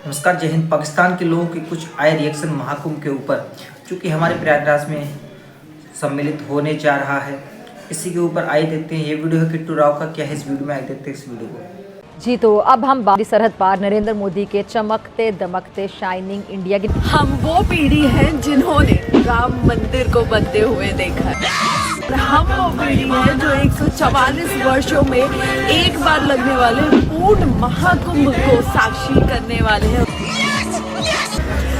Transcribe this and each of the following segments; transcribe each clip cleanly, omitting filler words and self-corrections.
नमस्कार, जय हिंद। पाकिस्तान के लोगों के कुछ आए रिएक्शन महाकुंभ के ऊपर, चूँकि हमारे प्रयागराज में सम्मिलित होने जा रहा है, इसी के ऊपर आइए देखते हैं। ये वीडियो है किट्टू राव का, क्या है इस वीडियो में, आइए देखते हैं इस वीडियो को। जी तो अब हम बाहरी सरहद पार नरेंद्र मोदी के चमकते दमकते शाइनिंग इंडिया की हम वो पीढ़ी है जिन्होंने राम मंदिर को बनते हुए देखा है। हम वो पीढ़ी है जो 144 वर्षों में एक बार लगने वाले पूर्ण महाकुंभ को साक्षी करने वाले हैं।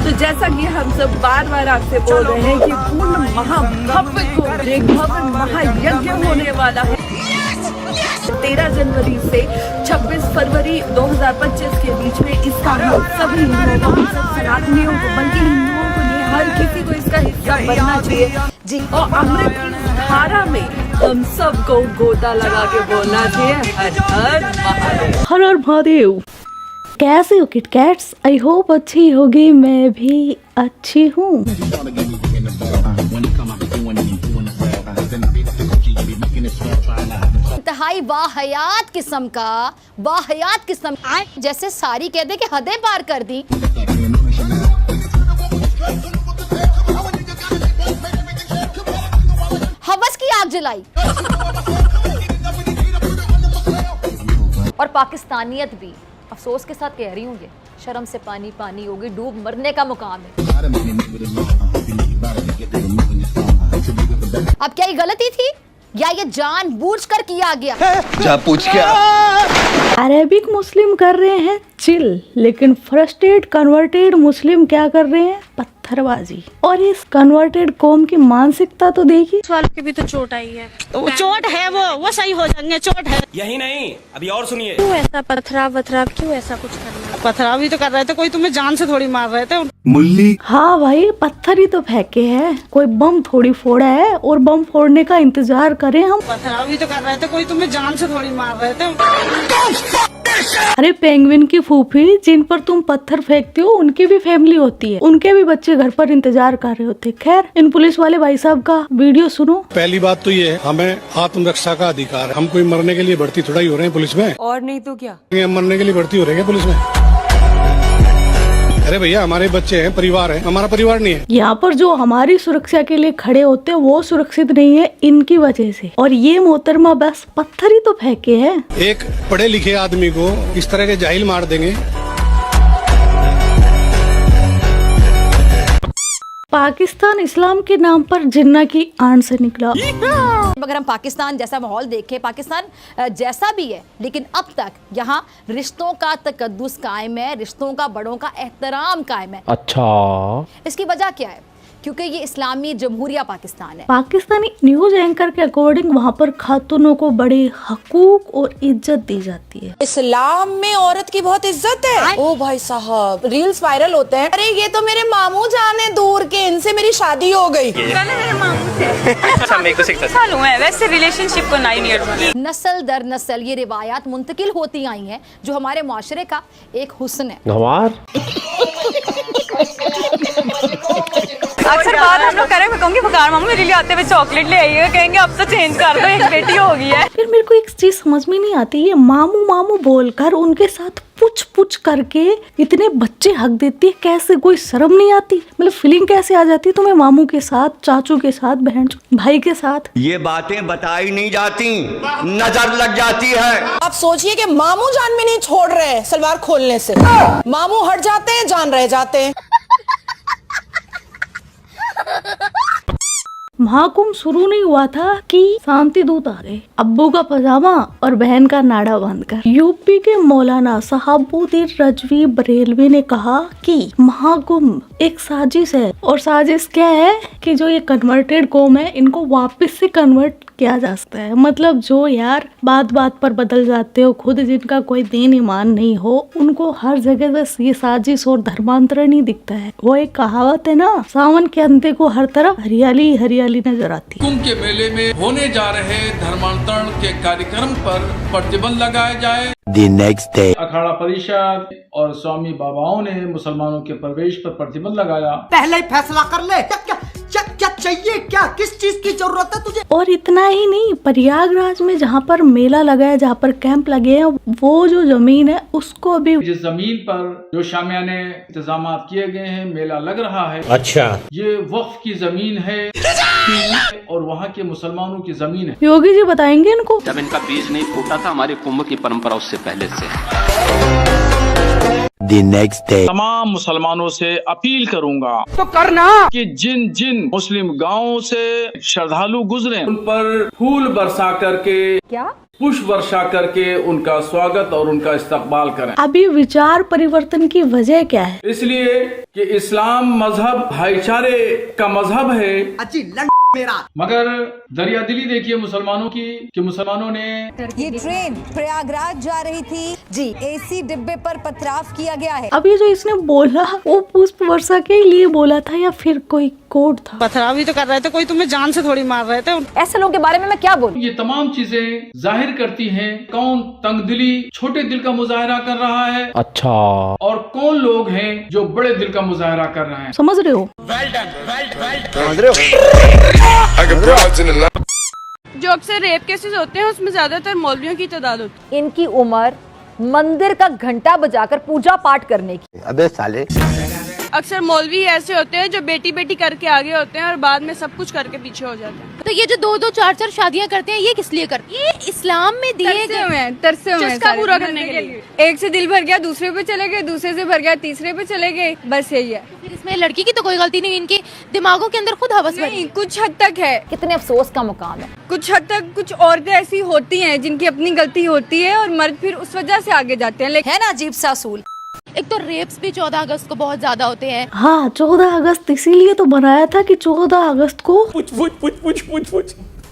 तो जैसा कि हम सब बार बार आपसे बोल रहे हैं कि पूर्ण महाभव्य कुंभ एक भव्य महायज्ञ होने वाला है। 13 जनवरी से 26 फरवरी 2025 के बीच में इसका हम सभी हिंदुओं को, सब सनातनियों को, बल्कि हिंदुओं को नहीं, हर किसी को इसका हिस्सा बनना चाहिए जी। और अमृत की धारा में हम सबको गोता लगा के बोलना चाहिए हर हर महादेव। हर हर महादेव। कैसे हो किट कैट्स? आई होप अच्छी होगी, मैं भी अच्छी हूँ। इंतहाई वाहयात किस्म का, वाहयात किस्म जैसे सारी कह दे कि हदें पार कर दी। हवस की आग जलाई और पाकिस्तानियत भी, अफसोस के साथ कह रही हूँ, ये शर्म से पानी पानी होगी, डूब मरने का मुकाम है। अब क्या ये गलती थी या ये जानबूझकर किया गया? जा पूछ क्या? अरेबिक मुस्लिम कर रहे हैं चिल, लेकिन फ्रस्ट्रेटेड कन्वर्टेड मुस्लिम क्या कर रहे हैं? पत्थरबाजी। और इस कन्वर्टेड कौम की मानसिकता तो देखिए। इस वाले की भी तो चोट आई है। वो चोट है, वो सही हो जाएंगे। चोट है। यही नहीं, अभी और सुनिए। क्यों ऐसा पथराव क्यों ऐसा कुछ करना? पथराव ही तो कर रहे थे, कोई तुम्हें जान से थोड़ी मार रहे थे। मुल्ली। हाँ भाई, पत्थर ही तो फेंके हैं, कोई बम थोड़ी फोड़ा है। और बम फोड़ने का इंतजार करें हम। पथराव ही तो कर रहे थे, कोई तुम्हें जान से थोड़ी मार रहे थे। अरे पेंगुइन की फूफी, जिन पर तुम पत्थर फेंकते हो उनकी भी फैमिली होती है, उनके भी बच्चे घर पर इंतजार कर रहे होते। खैर, इन पुलिस वाले भाई साहब का वीडियो सुनो। पहली बात तो ये है, हमें आत्मरक्षा का अधिकार है। हम कोई मरने के लिए भर्ती थोड़ा ही हो रहे हैं पुलिस में, और नहीं तो क्या, हम मरने के लिए भर्ती हो रहे हैं पुलिस में। अरे भैया, हमारे बच्चे हैं, परिवार है, हमारा परिवार नहीं है। यहाँ पर जो हमारी सुरक्षा के लिए खड़े होते हैं वो सुरक्षित नहीं है इनकी वजह से। और ये मोहतरमा बस पत्थर ही तो फेंके हैं। एक पढ़े लिखे आदमी को इस तरह के जाहिल मार देंगे। पाकिस्तान इस्लाम के नाम पर जिन्ना की आड़ से निकला। अगर हम पाकिस्तान जैसा माहौल देखें, पाकिस्तान जैसा भी है, लेकिन अब तक यहाँ रिश्तों का तकद्दुस कायम है, रिश्तों का बड़ों का एहतराम कायम है। अच्छा, इसकी वजह क्या है? क्योंकि ये इस्लामी जमहूरिया पाकिस्तान है। पाकिस्तानी न्यूज एंकर के अकॉर्डिंग वहाँ पर खातूनों को बड़े हकूक और इज्जत दी जाती है। इस्लाम में औरत की बहुत इज्जत है। ओ भाई साहब, रील्स वायरल होते हैं, अरे ये तो मेरे मामू जान है दूर के, इनसे मेरी शादी हो गई। पहले मेरे मामू थे। अच्छा, मेरे को 6 साल हुए हैं वैसे रिलेशनशिप को 9 ईयर। नस्ल दर नस्ल ये रिवायात मुंतकिल होती आई हैं, जो हमारे माशरे का एक हुस्न है। अक्सर बात हम लोग करें, मैं कहूँगी फकार मामू मेरे लिए आते हुए चॉकलेट ले आइएगा, कहेंगे अब तो चेंज कर दो, एक बेटी हो गई है। फिर मेरे को एक चीज समझ में नहीं आती, ये मामू मामू बोलकर उनके साथ पुछ पुछ करके इतने बच्चे हक देती है, कैसे? कोई शर्म नहीं आती? मतलब फीलिंग कैसे आ जाती है तुम्हें मामू के साथ, चाचू के साथ, बहन भाई के साथ? ये बातें बताई नहीं जाती, नजर लग जाती है। आप सोचिए कि मामू जान में नहीं छोड़ रहे सलवार खोलने से, मामू हट जाते हैं, जान रह जाते हैं। महाकुंभ शुरू नहीं हुआ था कि शांति दूत आ गए, अब्बू का पजामा और बहन का नाड़ा बांधकर। यूपी के मौलाना सहाबुद्दीन रजवी बरेलवी ने कहा कि महाकुंभ एक साजिश है। और साजिश क्या है कि जो ये कन्वर्टेड कौम है, इनको वापस से कन्वर्ट किया जा सकता है। मतलब जो यार बात बात पर बदल जाते हो, खुद जिनका कोई दीन ईमान नहीं हो, उनको हर जगह बस ये साजिश और धर्मांतरण ही दिखता है। वो एक कहावत है ना, सावन के अंधे को हर तरफ हरियाली हरियाली नजर आती। कुंभ के मेले में होने जा रहे धर्मांतरण के कार्यक्रम पर प्रतिबंध लगाया जाए। The next day. Akhara Parishad और स्वामी बाबाओं ने मुसलमानों के प्रवेश पर प्रतिबंध लगाया। पहले ही फैसला कर ले, क्या चाहिए क्या, किस चीज की जरूरत है तुझे? और इतना ही नहीं, प्रयागराज में जहाँ पर मेला लगा है, जहाँ पर कैंप लगे हैं, वो जो जमीन है उसको भी, जिस जमीन पर जो शामियाने इंतजाम किए गए हैं, मेला लग रहा है, अच्छा, ये वक्फ की जमीन है और वहाँ के मुसलमानों की जमीन है। योगी जी बताएंगे इनको। जब इनका बीज नहीं फूटा था, हमारी कुंभ की परंपरा उससे पहले से। The next day. तमाम मुसलमानों से अपील करूंगा तो करना कि जिन जिन मुस्लिम गांवों से श्रद्धालु गुजरे, उन पर फूल बरसा करके, क्या पुष्प वर्षा करके उनका स्वागत और उनका इस्तकबाल करें। अब ये विचार परिवर्तन की वजह क्या है? इसलिए कि इस्लाम मजहब भाईचारे का मजहब है, मगर दरियादिली देखिए मुसलमानों की, कि मुसलमानों ने ये ट्रेन प्रयागराज जा रही थी जी, एसी डिब्बे पर पथराव किया गया है। अब ये जो इसने बोला वो पुष्प वर्षा के लिए बोला था या फिर कोई कोड था? पथराव ही तो कर रहे थे, कोई तुम्हें जान से थोड़ी मार रहे थे। ऐसे लोगों के बारे में मैं क्या बोलूं? ये तमाम चीजें जाहिर करती हैं कौन तंगदिली, छोटे दिल का मुजाहरा कर रहा है, अच्छा, और कौन लोग हैं जो बड़े दिल का मुजाहरा कर रहे हैं। समझ रहे हो? जो अक्सर रेप केसेस होते हैं उसमें ज्यादातर मौलवियों की तादाद होती है। इनकी उम्र मंदिर का घंटा बजाकर पूजा पाठ करने की। अबे साले, अक्सर मौलवी ऐसे होते हैं जो बेटी बेटी करके आगे होते हैं और बाद में सब कुछ करके पीछे हो जाते हैं। तो ये जो 2-2 4-4 शादियां करते हैं, ये किस लिए करते हैं? ये इस्लाम में दिए गए तरसे हुए चस्का पूरा करने के लिए। एक से दिल भर गया, दूसरे पे चले गए, दूसरे से भर गया, तीसरे पे चले गए, बस यही है। इसमें लड़की की तो कोई गलती नहीं, इनके दिमागों के अंदर खुद हवस भरी। नहीं, कुछ हद तक है। कितने अफसोस का मुकाम है। कुछ हद तक कुछ औरतें ऐसी होती हैं जिनकी अपनी गलती होती है और मर्द फिर उस वजह से आगे जाते हैं। है ना अजीब सा असूल। एक तो रेप्स भी 14 अगस्त को बहुत ज्यादा होते हैं। हाँ, 14 अगस्त इसीलिए तो बनाया था कि 14 अगस्त को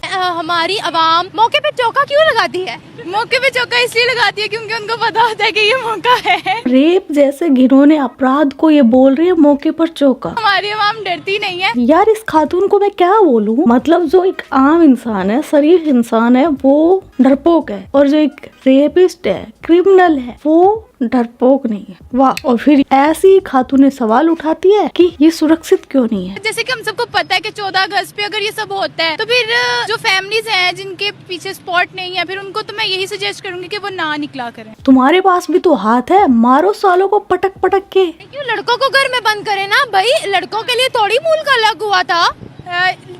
हमारी आवाम मौके पे चौका क्यों लगाती है? मौके पे चौका इसलिए लगाती है क्योंकि उनको पता होता है कि ये मौका है। रेप जैसे घिनौने अपराध को ये बोल रही है मौके पर चौका। हमारी आवाम डरती नहीं है। यार इस खातून को मैं क्या बोलूं, मतलब जो एक आम इंसान है, शरीफ इंसान है, वो डरपोक है, और जो एक रेपिस्ट है, क्रिमिनल है, वो डरपोक नहीं है। वाह। और फिर ऐसी खातून सवाल उठाती है कि ये सुरक्षित क्यों नहीं है। जैसे कि हम सबको पता है कि 14 अगस्त पे अगर ये सब होता है तो फिर जो फैमिलीज हैं जिनके पीछे सपोर्ट नहीं है, फिर उनको तो मैं यही सजेस्ट करूंगी कि वो ना निकला करें। तुम्हारे पास भी तो हाथ है, मारो सालों को पटक पटक के। क्यों लड़कों को घर में बंद करे ना भाई? लड़कों के लिए थोड़ी मुल्क अलग हुआ था।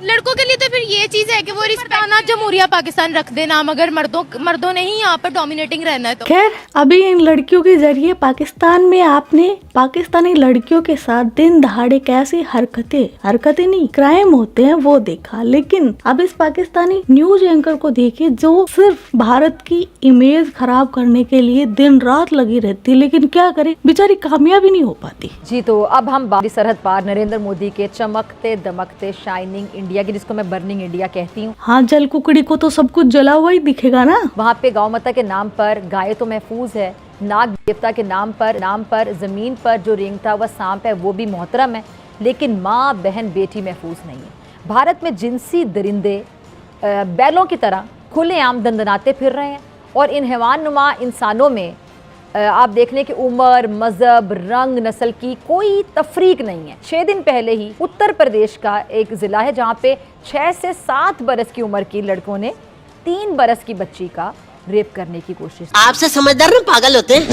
लड़कों के लिए तो फिर ये चीज है कि वो रिश्ताना जमहूरिया पाकिस्तान रख देना, मगर मर्दों ने ही यहाँ पर डोमिनेटिंग रहना है। तो खैर, अभी इन लड़कियों के जरिए पाकिस्तान में आपने पाकिस्तानी लड़कियों के साथ दिन दहाड़े कैसी हरकतें नहीं, क्राइम होते हैं वो देखा। लेकिन अब इस पाकिस्तानी न्यूज एंकर को देखिए जो सिर्फ भारत की इमेज खराब करने के लिए दिन रात लगी रहती है, लेकिन क्या करे, बेचारी कामयाबी नहीं हो पाती। जी तो अब हम बाहरी सरहद पार नरेंद्र मोदी के चमकते दमकते शाइनिंग इंडिया की, जिसको मैं बर्निंग इंडिया कहती हूँ। हाँ, जल कुकड़ी को तो सब कुछ जला हुआ ही दिखेगा ना। वहाँ पे गौ माता के नाम पर गाय तो महफूज है, नाग देवता के नाम पर जमीन पर जो रेंगता हुआ सांप है वो भी मोहतरम है, लेकिन माँ बहन बेटी महफूज नहीं है। भारत में जिनसी दरिंदे बैलों की तरह खुलेआम दंदनाते फिर रहे हैं और इन हैवानुमा इंसानों में आप देख लें कि उम्र, मजहब, रंग, नस्ल की कोई तफरीक नहीं है। 6 दिन पहले ही उत्तर प्रदेश का एक ज़िला है जहाँ पे 6 से 7 बरस की उम्र की लड़कों ने 3 बरस की बच्ची का रेप करने की कोशिश। आपसे समझदार ना पागल होते हैं।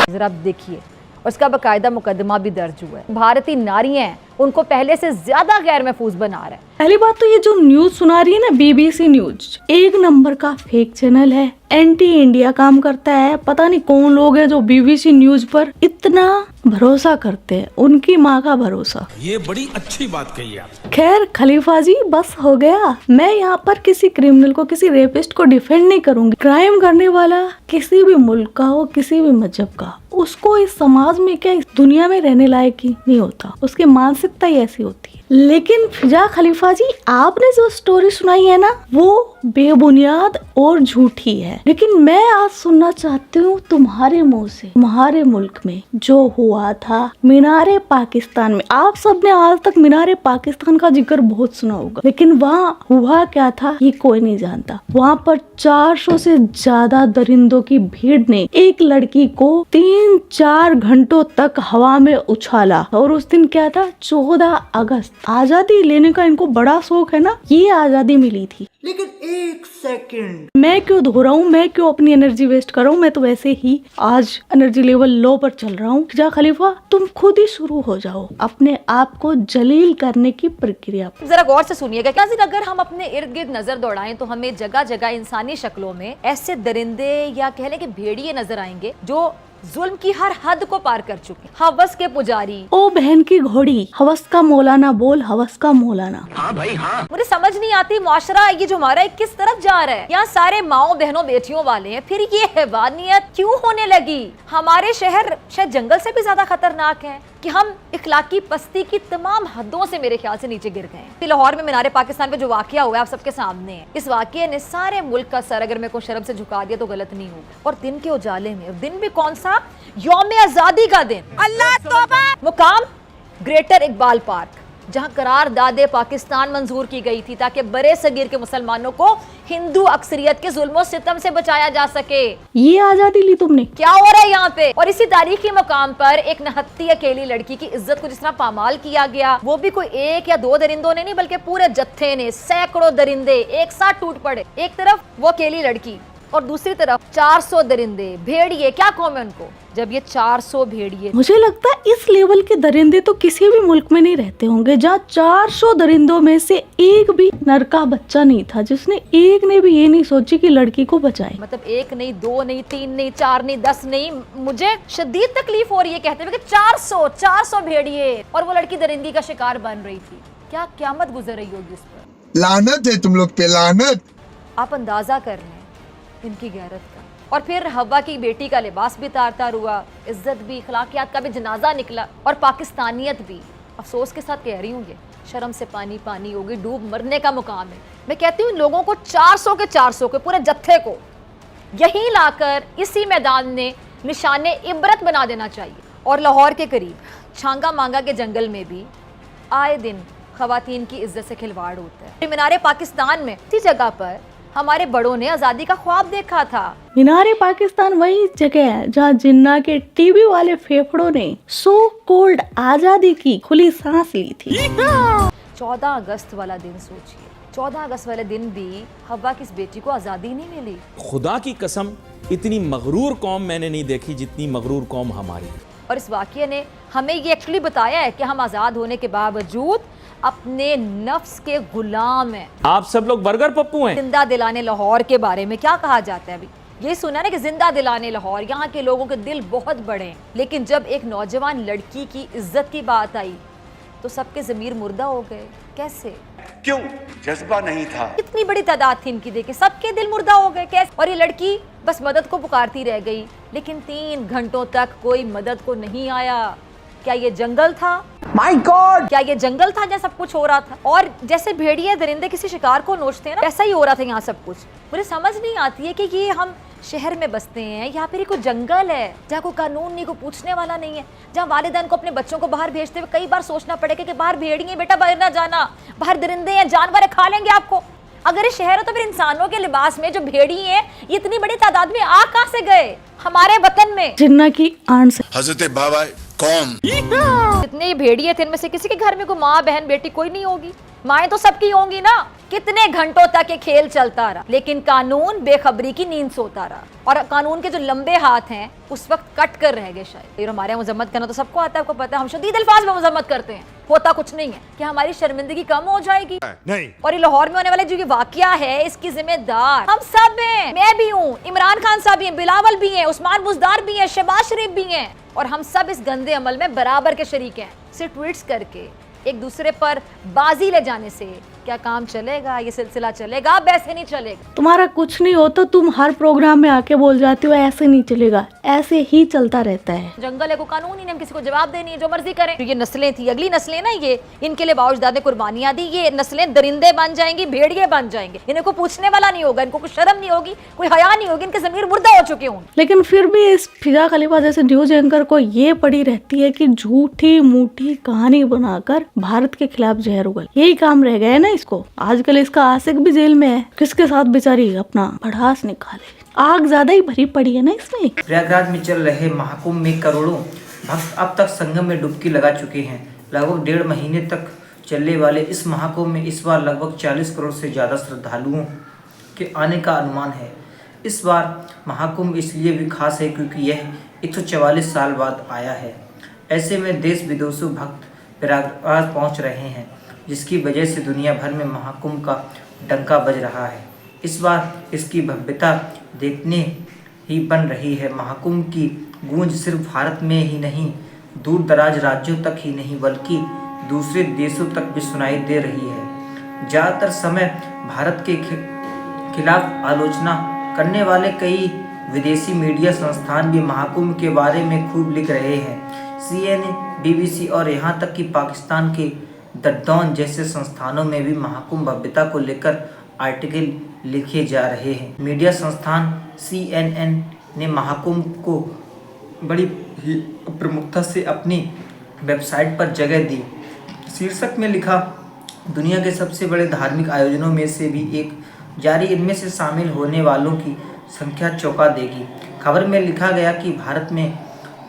जरा आप देखिए, उसका बाकायदा मुकदमा भी दर्ज हुआ है। भारतीय नारियां हैं, उनको पहले से ज्यादा गैर महफूज बना रहा है। पहली बात तो ये जो न्यूज सुना रही है ना BBC न्यूज, 1 नंबर का फेक चैनल है, एंटी इंडिया काम करता है। पता नहीं कौन लोग हैं जो BBC न्यूज पर इतना भरोसा करते हैं, उनकी माँ का भरोसा। ये बड़ी अच्छी बात कही आप। खैर खलीफा जी, बस हो गया। मैं यहाँ पर किसी क्रिमिनल को, किसी रेपिस्ट को डिफेंड नहीं करूंगी। क्राइम करने वाला किसी भी मुल्क का हो, किसी भी मजहब का, उसको इस समाज में क्या, इस दुनिया में रहने लायक ही नहीं होता, उसकी मानसिकता ही ऐसी होती है। लेकिन फिजा खलीफा जी, आपने जो स्टोरी सुनाई है ना, वो बेबुनियाद और झूठी है। लेकिन मैं आज सुनना चाहती हूँ तुम्हारे मुंह से, तुम्हारे मुल्क में जो हुआ था मीनारे पाकिस्तान में। आप सबने आज तक मीनारे पाकिस्तान का जिक्र बहुत सुना होगा, लेकिन वहाँ हुआ क्या था ये कोई नहीं जानता। वहाँ पर 400 से ज्यादा दरिंदों की भीड़ ने एक लड़की को 3-4 घंटों तक हवा में उछाला। और उस दिन क्या था, 14 अगस्त आजादी लेने का इनको बड़ा शौक है ना, ये आजादी मिली थी। लेकिन एक सेकंड, मैं क्यों धो रहा हूँ, मैं क्यों अपनी एनर्जी वेस्ट कर रहा हूँ, मैं तो वैसे ही आज एनर्जी लेवल लो पर चल रहा हूँ। जा खलीफा, तुम खुद ही शुरू हो जाओ अपने आप को जलील करने की प्रक्रिया। जरा गौर से सुनिएगा, क्या अगर हम अपने इर्द गिर्द नजर दौड़ाएं तो हमें जगह जगह इंसानी शक्लों में ऐसे दरिंदे या कह लें कि भेड़िए नजर आएंगे जो जुल्म की हर हद को पार कर चुके, हवस के पुजारी। ओ बहन की घोड़ी, हवस का मौलाना बोल, हवस का मौलाना। हाँ भाई हाँ। मुझे समझ नहीं आती मुआशरा ये जो हमारा है किस तरफ जा रहा है। यहाँ सारे माओ बहनों बेटियों वाले हैं, फिर ये हैवानियत क्यों होने लगी? हमारे शहर शायद जंगल से भी ज्यादा खतरनाक है कि हम इखलाकी पस्ती की तमाम हदों से मेरे ख्याल से नीचे गिर गए। लाहौर में मीनारे पाकिस्तान पे जो वाकया हुआ है आप सबके सामने है। इस वाकये ने सारे मुल्क का सर अगर मैं को शर्म से झुका दिया तो गलत नहीं होगा। और दिन के उजाले में, दिन भी कौन सा, यौम आजादी का दिन, अल्लाह तौबा, मुकाम ग्रेटर इकबाल पार्क, जहां करारदादे पाकिस्तान मंजूर की गई थी ताकि बड़े सगीर के मुसलमानों को हिंदू अक्सरियत के जुल्मों सितम से बचाया जा सके। ये आजादी ली तुमने, क्या हो रहा है यहाँ पे? और इसी तारीखी मुकाम पर एक नहत्ती अकेली लड़की की इज्जत को जिस तरह पामाल किया गया, वो भी कोई एक या दो दरिंदों ने नहीं बल्कि पूरे जत्थे ने, सैकड़ों दरिंदे एक साथ टूट पड़े। एक तरफ वो अकेली लड़की और दूसरी तरफ 400 दरिंदे, भेड़िए, क्या कौम है उनको? जब ये 400 भेड़िए, मुझे लगता है इस लेवल के दरिंदे तो किसी भी मुल्क में नहीं रहते होंगे जहाँ 400 दरिंदों में से एक भी नर का बच्चा नहीं था जिसने एक ने भी ये नहीं सोची कि लड़की को बचाए। मतलब एक नहीं, दो नहीं, तीन नहीं, चार नहीं, 10 नहीं। मुझे शदीद तकलीफ हो रही है कहते हुए कि 400 भेड़िए और वो लड़की दरिंदी का शिकार बन रही थी। क्या क़यामत गुजर रही होगी उस पर। लानत है तुम लोग पे, लानत। आप अंदाजा कर लें इनकी गैरत का। और फिर हवा की बेटी का लिबास भी तार तार हुआ, इज्जत भी, अखलाकियात का भी जनाजा निकला और पाकिस्तानियत भी। अफसोस के साथ कह रही हूँ, ये शर्म से पानी पानी होगी, डूब मरने का मुकाम है। मैं कहती हूँ इन लोगों को 400 के पूरे जत्थे को यहीं लाकर इसी मैदान में निशाने इबरत बना देना चाहिए। और लाहौर के करीब छांगा मांगा के जंगल में भी आए दिन खवातीन की इज्जत से खिलवाड़ होता है। मीनारे पाकिस्तान में इसी जगह पर हमारे बड़ों ने आजादी का ख्वाब देखा था। मीनारे पाकिस्तान वही जगह है जहाँ जिन्ना के टीवी वाले फेफड़ों ने सो कोल्ड आजादी की खुली सांस ली थी। 14 अगस्त वाला दिन सोचिए, 14 अगस्त वाले दिन भी हवा की इस बेटी को आजादी नहीं मिली। खुदा की कसम इतनी मगरूर कौम मैंने नहीं देखी जितनी मगरूर कौम हमारी। और इस वाक़ये ने हमें ये एक्चुअली बताया है कि हम आज़ाद होने के बावजूद अपने नफ्स के गुलाम हैं। आप सब लोग बर्गर पप्पू हैं। जिंदा दिलाने लाहौर के बारे में क्या कहा जाता है? अभी ये सुना ना कि जिंदा दिलाने लाहौर, यहाँ के लोगों के दिल बहुत बड़े हैं। लेकिन जब एक नौजवान लड़की की इज्जत की बात आई तो सबके ज़मीर मुर्दा हो गए। कैसे? क्यों? जज्बा नहीं था। इतनी बड़ी तादाद थी इनकी, देखे सबके दिल मुर्दा हो गए। कैसे? और ये लड़की बस मदद को पुकारती रह गई, लेकिन 3 घंटों तक कोई मदद को नहीं आया। क्या ये जंगल था? माय गॉड, क्या ये जंगल था जहाँ सब कुछ हो रहा था? और जैसे भेड़िए दरिंदे किसी शिकार को नोचते हैं ना, ऐसा ही हो रहा था यहाँ सब कुछ। मुझे समझ नहीं आती है कि ये हम शहर में बसते हैं, यहाँ पर कोई जंगल है जहाँ कोई कानून नहीं, कोई पूछने वाला नहीं है, जहाँ वालिदैन को अपने बच्चों को बाहर भेजते हुए कई बार सोचना पड़ेगा कि बाहर भेड़िए, बेटा बाहर ना जाना, बाहर दरिंदे हैं, जानवर खा लेंगे आपको। अगर ये शहर हो तो फिर इंसानों के लिबास में जो भेड़िए हैं ये इतनी बड़ी तादाद में आ कहाँ से गए हमारे वतन में? जिन्ना की आन से हजरत बाबा कौम। जितने भेड़िए थे इनमें से किसी के घर में कोई माँ बहन बेटी कोई नहीं होगी, माएँ तो सबकी होंगी ना। कितने घंटों तक ये खेल चलता रहा, लेकिन कानून बेखबरी की नींद सोता रहा। और कानून के जो लंबे हाथ हैं उस वक्त कट कर रह गए शायद। और हमारे यहाँ मजम्मत करना तो सबको आता है, आपको पता है, हम शदीद अल्फाज में मजम्मत करते हैं, होता कुछ नहीं है। कि हमारी शर्मिंदगी कम हो जाएगी? नहीं। और ये लाहौर में होने वाले जो ये वाकया है इसकी जिम्मेदार हम सब हैं। मैं भी हूँ, इमरान खान साहब भी हैं, बिलावल भी हैं, उस्मान बुजदार भी हैं, शहबाज शरीफ भी हैं। और हम सब इस गंदे अमल में बराबर के शरीक हैं। सिर्फ ट्वीट्स करके एक दूसरे पर बाजी ले जाने से क्या काम चलेगा? ये सिलसिला चलेगा? वैसे नहीं चलेगा। तुम्हारा कुछ नहीं होता, तुम हर प्रोग्राम में आके बोल जाती हो ऐसे नहीं चलेगा, ऐसे ही चलता रहता है। जंगल है, को कानून ही नहीं, हम किसी को जवाब देनी है, जो मर्जी करें। तो ये नस्लें थी, अगली नस्लें ना, ये इनके लिए बाउजदाद ने कुर्बानियां दी, ये नस्लें दरिंदे बन जाएंगी, भेड़िए बन जाएंगे। इन्हें को पूछने वाला नहीं होगा, इनको कोई शर्म नहीं होगी, कोई हया नहीं होगी, इनके ज़मीर मुर्दा हो चुके होंगे। लेकिन फिर भी इस फिजा खलीफा जैसे न्यूज एंकर को ये पड़ी रहती है कि झूठी मूठी कहानी बनाकर भारत के खिलाफ जहर उगल, यही काम रह गया है ना इसको। आजकल इसका आशिक भी जेल में है, किसके साथ बेचारी अपना भड़ास निकाले, आग ज्यादा ही भरी पड़ी है ना इसमें। प्रयागराज में चल रहे महाकुंभ में करोड़ों भक्त अब तक संगम में डुबकी लगा चुके हैं। लगभग 1.5 महीने तक चलने वाले इस महाकुंभ में इस बार लगभग 40 करोड़ से ज़्यादा श्रद्धालुओं के आने का अनुमान है। इस बार महाकुंभ इसलिए भी खास है क्योंकि यह 144 साल बाद आया है। ऐसे में देश विदेशों भक्त प्रयागराज पहुंच रहे हैं, जिसकी वजह से दुनिया भर में महाकुंभ का डंका बज रहा है। इस बार इसकी भव्यता देखने ही बन रही है। महाकुंभ की गूंज सिर्फ भारत में ही नहीं, दूर दराज राज्यों तक ही नहीं बल्कि दूसरे देशों तक भी सुनाई दे रही है। ज़्यादातर समय भारत के खिलाफ आलोचना करने वाले कई विदेशी मीडिया संस्थान भी महाकुंभ के बारे में खूब लिख रहे हैं। CNN, BBC और यहाँ तक कि पाकिस्तान के द डॉन जैसे संस्थानों में भी महाकुंभ भव्यता को लेकर आर्टिकल लिखे जा रहे हैं। मीडिया संस्थान CNN ने महाकुंभ को बड़ी ही प्रमुखता से अपनी वेबसाइट पर जगह दी। शीर्षक में लिखा, दुनिया के सबसे बड़े धार्मिक आयोजनों में से भी एक जारी, इनमें से शामिल होने वालों की संख्या चौंका देगी। खबर में लिखा गया कि भारत में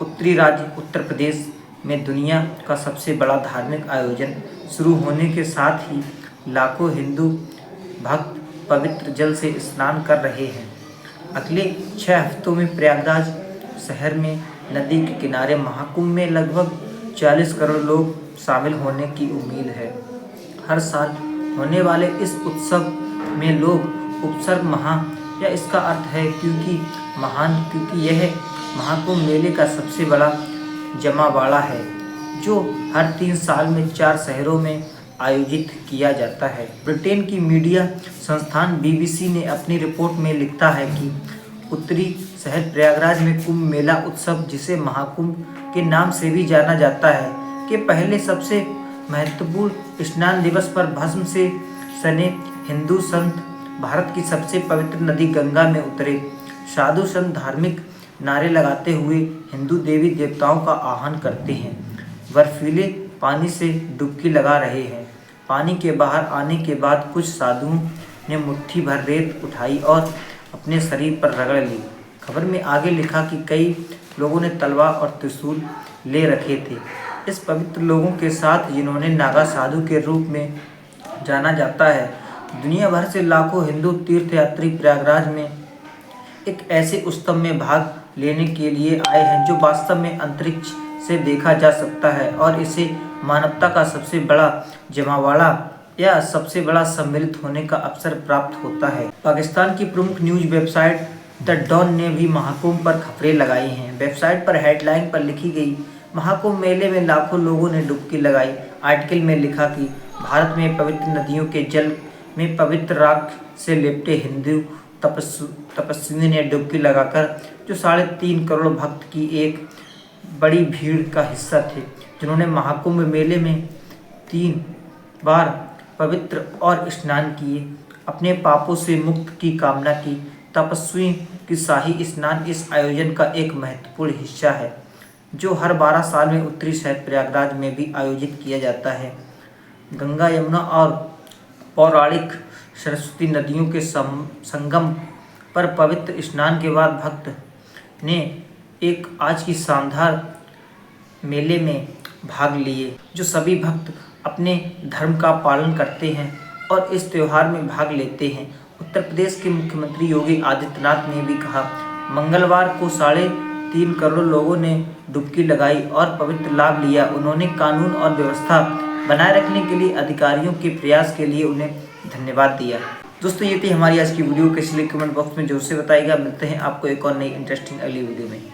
उत्तरी राज्य उत्तर प्रदेश में दुनिया का सबसे बड़ा धार्मिक आयोजन शुरू होने के साथ ही लाखों हिंदू भक्त पवित्र जल से स्नान कर रहे हैं। अगले 6 हफ्तों में प्रयागराज शहर में नदी के किनारे महाकुंभ में लगभग 40 करोड़ लोग शामिल होने की उम्मीद है। हर साल होने वाले इस उत्सव में लोग उपसर्ग महा या इसका अर्थ है क्योंकि यह महाकुंभ मेले का सबसे बड़ा जमावाड़ा है, जो हर 3 साल में 4 शहरों में आयोजित किया जाता है। ब्रिटेन की मीडिया संस्थान BBC ने अपनी रिपोर्ट में लिखता है कि उत्तरी शहर प्रयागराज में कुंभ मेला उत्सव, जिसे महाकुंभ के नाम से भी जाना जाता है, के पहले सबसे महत्वपूर्ण स्नान दिवस पर भस्म से सने हिंदू संत भारत की सबसे पवित्र नदी गंगा में उतरे। साधु संत धार्मिक नारे लगाते हुए हिंदू देवी देवताओं का आह्वान करते हैं, बर्फीले पानी से डुबकी लगा रहे हैं। पानी के बाहर आने के बाद कुछ साधुओं ने मुट्ठी भर रेत उठाई और अपने शरीर पर रगड़ ली। खबर में आगे लिखा कि कई लोगों ने तलवार और त्रिशूल ले रखे थे। इस पवित्र लोगों के साथ जिन्होंने नागा साधु के रूप में जाना जाता है, दुनिया भर से लाखों हिंदू तीर्थयात्री प्रयागराज में एक ऐसे उत्सव में भाग लेने के लिए आए हैं जो वास्तव में अंतरिक्ष से देखा जा सकता है और इसे मानवता का सबसे बड़ा जमावाड़ा या सबसे बड़ा सम्मिलित होने का अवसर प्राप्त होता है। पाकिस्तान की प्रमुख न्यूज़ वेबसाइट द डॉन ने भी महाकुंभ पर खबरें लगाई हैं। वेबसाइट पर हेडलाइन पर लिखी गई, महाकुंभ मेले में लाखों लोगों ने डुबकी लगाई। आर्टिकल में लिखा कि भारत में पवित्र नदियों के जल में पवित्र राख से लिपटे हिंदू तपस्वी ने डुबकी लगाकर, जो 3.5 करोड़ भक्त की एक बड़ी भीड़ का हिस्सा थे, जिन्होंने महाकुंभ मेले में 3 बार पवित्र और स्नान किए, अपने पापों से मुक्त की कामना की। तपस्वी की शाही स्नान इस आयोजन का एक महत्वपूर्ण हिस्सा है, जो हर 12 साल में उत्तरी शहर प्रयागराज में भी आयोजित किया जाता है। गंगा, यमुना और पौराणिक सरस्वती नदियों के संगम पर पवित्र स्नान के बाद भक्त ने आज की शानदार मेले में भाग लिए, जो सभी भक्त अपने धर्म का पालन करते हैं और इस त्यौहार में भाग लेते हैं। उत्तर प्रदेश के मुख्यमंत्री योगी आदित्यनाथ ने भी कहा, मंगलवार को 3.5 करोड़ लोगों ने डुबकी लगाई और पवित्र लाभ लिया। उन्होंने कानून और व्यवस्था बनाए रखने के लिए अधिकारियों के प्रयास के लिए उन्हें धन्यवाद दिया। दोस्तों, ये थी हमारी आज की वीडियो। कैसी लगी कमेंट बॉक्स में जरूर से बताइएगा। मिलते हैं आपको एक और नई इंटरेस्टिंग अगली वीडियो में।